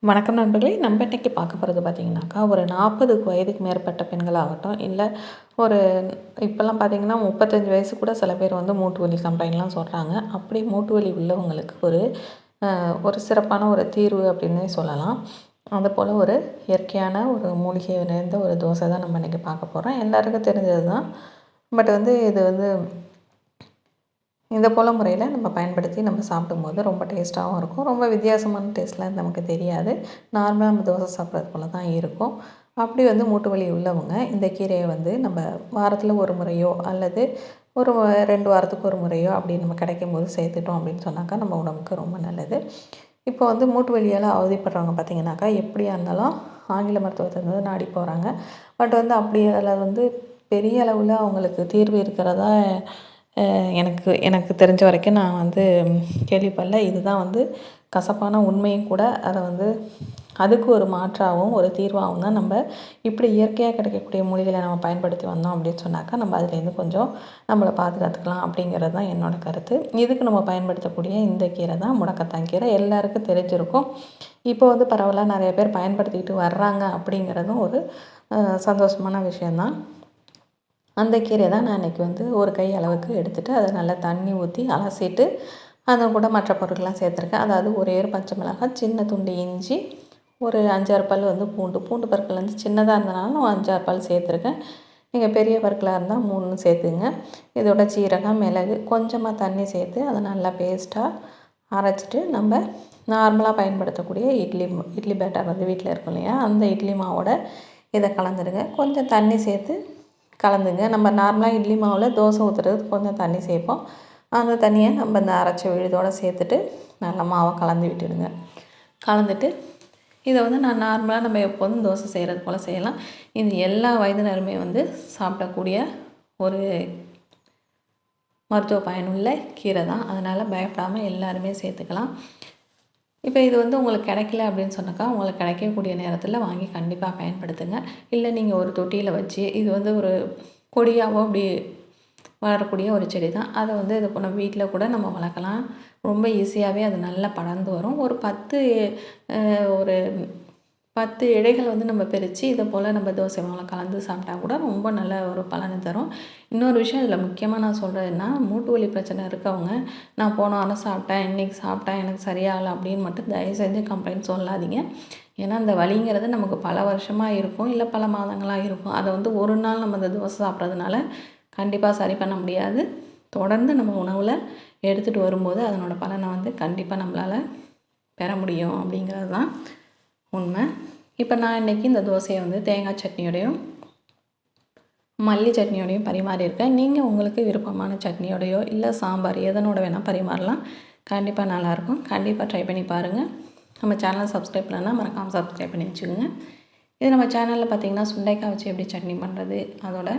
வணக்கம் நண்பர்களே. நம்ம இன்றைக்கி பார்க்க போகிறது பார்த்திங்கனாக்கா, ஒரு 40 வயதுக்கு மேற்பட்ட பெண்களாகட்டும், இல்லை ஒரு இப்போல்லாம் பார்த்திங்கன்னா 35 வயசு கூட சில பேர் வந்து மூட்டு வலி கம்ப்ளைண்ட்லாம் சொல்கிறாங்க. அப்படி மூட்டு வலி உள்ளவங்களுக்கு ஒரு சிறப்பான ஒரு தீர்வு அப்படின்னே சொல்லலாம். அதுபோல் ஒரு இயற்கையான ஒரு மூலிகை நிறைந்த ஒரு தோசை தான் நம்ம இன்றைக்கி பார்க்க போகிறோம். எல்லாருக்கும் தெரிஞ்சது தான். பட் இது இந்த போல் முறையில் நம்ம பயன்படுத்தி நம்ம சாப்பிடும்போது ரொம்ப டேஸ்ட்டாகவும் இருக்கும். ரொம்ப வித்தியாசமான டேஸ்ட்லாம் நமக்கு தெரியாது. நார்மலாக நம்ம தோசை சாப்பிட்றது போல தான் இருக்கும். அப்படி மூட்டு வலி உள்ளவங்க இந்த கீரையை நம்ம வாரத்தில் ஒரு முறையோ அல்லது ஒரு 2 வாரத்துக்கு ஒரு முறையோ அப்படி நம்ம கிடைக்கும்போது சேர்த்துட்டோம் அப்படின்னு சொன்னாக்கா நம்ம உடம்புக்கு ரொம்ப நல்லது. இப்போ மூட்டு வலியால் அவதிப்படுறவங்க பார்த்திங்கனாக்கா, எப்படியா இருந்தாலும் ஆங்கில மருத்துவத்தை நாடி போகிறாங்க. பட் அப்படி அதில் பெரிய அளவில் அவங்களுக்கு தீர்வு இருக்கிறதா எனக்கு தெரிஞ்ச வரைக்கும் நான் கேள்விப்படல. இதுதான் கசப்பான உண்மையும் கூட. அதை அதுக்கு ஒரு மாற்றாகவும் ஒரு தீர்வாகவும் தான் நம்ம இப்படி இயற்கையாக கிடைக்கக்கூடிய மூலிகைகளை நம்ம பயன்படுத்தி வந்தோம் அப்படின்னு சொன்னாக்கா, நம்ம அதுலேருந்து கொஞ்சம் நம்மளை பாதுகாத்துக்கலாம் அப்படிங்கிறது தான் என்னோடய கருத்து. இதுக்கு நம்ம பயன்படுத்தக்கூடிய இந்த கீரை தான் முடக்கத்தான் கீரை. எல்லாருக்கும் தெரிஞ்சிருக்கும். இப்போ பரவலாக நிறைய பேர் பயன்படுத்திக்கிட்டு வர்றாங்க அப்படிங்கிறதும் ஒரு சந்தோஷமான விஷயந்தான். அந்த கீரையை தான் நான் இன்றைக்கி ஒரு கை அளவுக்கு எடுத்துகிட்டு அதை நல்லா தண்ணி ஊற்றி அலசிட்டு அதை கூட மற்ற பொருட்கள்லாம் சேர்த்துருக்கேன். அதாவது ஒரே ஒரு பச்சை மிளகாய், சின்ன துண்டு இஞ்சி, ஒரு 5-6 பல் பூண்டு பற்கள் சின்னதாக இருந்தனால நான் 5-6 பல் சேர்த்துருக்கேன். நீங்கள் பெரிய பற்களாக இருந்தால் 3 சேர்த்துங்க. இதோட சீரகம், மிளகு, கொஞ்சமாக தண்ணி சேர்த்து அதை நல்லா பேஸ்ட்டாக அரைச்சிட்டு நம்ம நார்மலாக பயன்படுத்தக்கூடிய இட்லி பேட்டர் வீட்டில் இருக்கும் இல்லையா, அந்த இட்லி மாவோட இதை கலந்துடுங்க. கொஞ்சம் தண்ணி சேர்த்து கலந்துங்க. நம்ம நார்மலாக இட்லி மாவில் தோசை ஊற்றுறதுக்கு கொஞ்சம் தண்ணி சேர்ப்போம். அந்த தண்ணியை நம்ம இந்த அரைச்ச விழுதோடு சேர்த்துட்டு நல்லா மாவை கலந்து விட்டுடுங்க. கலந்துட்டு இதை நான் நார்மலாக நம்ம எப்போதும் தோசை செய்கிறது போல் செய்யலாம். இது எல்லா வயதினருமே சாப்பிடக்கூடிய ஒரு மருத்துவ பயனுள்ள கீரை தான். அதனால் பயப்படாமல் எல்லாருமே சேர்த்துக்கலாம். இப்போ இது உங்களுக்கு கிடைக்கல அப்படின்னு சொன்னாக்கா, உங்களுக்கு கிடைக்கக்கூடிய நேரத்தில் வாங்கி கண்டிப்பாக பயன்படுத்துங்க. இல்லை நீங்கள் ஒரு தொட்டியில் வச்சு இது ஒரு கொடியாவோ அப்படி வளரக்கூடிய ஒரு செடி தான். அதை இது போன வீட்டில் கூட நம்ம வளர்க்கலாம். ரொம்ப ஈஸியாகவே அது நல்லா படர்ந்து வரும். ஒரு 10 இலைகள் நம்ம பிரித்து இதை போல் நம்ம தோசை மாவில் கலந்து சாப்பிட்டா கூட ரொம்ப நல்ல ஒரு பலனை தரும். இன்னொரு விஷயம் இதில் முக்கியமாக நான் சொல்கிறதுன்னா, மூட்டு வலி பிரச்சனை இருக்கவங்க, நான் போன வாரம் சாப்பிட்டேன், இன்றைக்கி சாப்பிட்டேன், எனக்கு சரியாகலை அப்படின்னு மட்டும் தயவு செஞ்சு கம்ப்ளைண்ட் சொல்லாதீங்க. ஏன்னா அந்த வலிங்கிறது நமக்கு பல வருஷமாக இருக்கும், இல்லை பல மாதங்களாக இருக்கும். அதை ஒரு நாள் நம்ம அந்த தோசை சாப்பிட்றதுனால கண்டிப்பாக சரி பண்ண முடியாது. தொடர்ந்து நம்ம உணவில் எடுத்துகிட்டு வரும்போது அதனோட பலனை கண்டிப்பாக நம்மளால் பெற முடியும் அப்படிங்கிறது தான் உண்மை. இப்போ நான் இன்றைக்கி இந்த தோசையை தேங்காய் சட்னியோடையும் மல்லி சட்னியோடையும் பரிமாறியிருக்கேன். நீங்கள் உங்களுக்கு விருப்பமான சட்னியோடையோ இல்லை சாம்பார் எதனோட வேணால் பரிமாறலாம். கண்டிப்பாக நல்லாயிருக்கும். கண்டிப்பாக ட்ரை பண்ணி பாருங்கள். நம்ம சேனலை சப்ஸ்கிரைப் பண்ணலாம், மறக்காமல் சப்ஸ்கிரைப் பண்ணி வச்சுக்கோங்க. இது நம்ம சேனலில் பார்த்திங்கன்னா சுண்டைக்காய் வச்சு எப்படி சட்னி பண்ணுறது, அதோட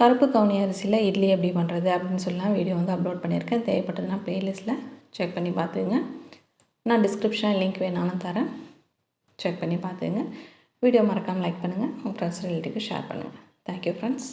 கருப்பு கவுனி அரிசியில் இட்லி எப்படி பண்ணுறது அப்படின்னு சொல்லலாம் வீடியோ அப்லோட் பண்ணியிருக்கேன். தேவைப்பட்டதுன்னா ப்ளேலிஸ்ட்டில் செக் பண்ணி பார்த்துங்க. நான் டிஸ்கிரிப்ஷன் லிங்க் வேணாலும் தரேன், செக் பண்ணி பார்த்துங்க. வீடியோ மறக்காமல் லைக் பண்ணுங்கள், உங்கள் ஃப்ரெண்ட்ஸ் ரிலேட்டிவ்க்கு ஷேர் பண்ணுங்கள். Thank you friends.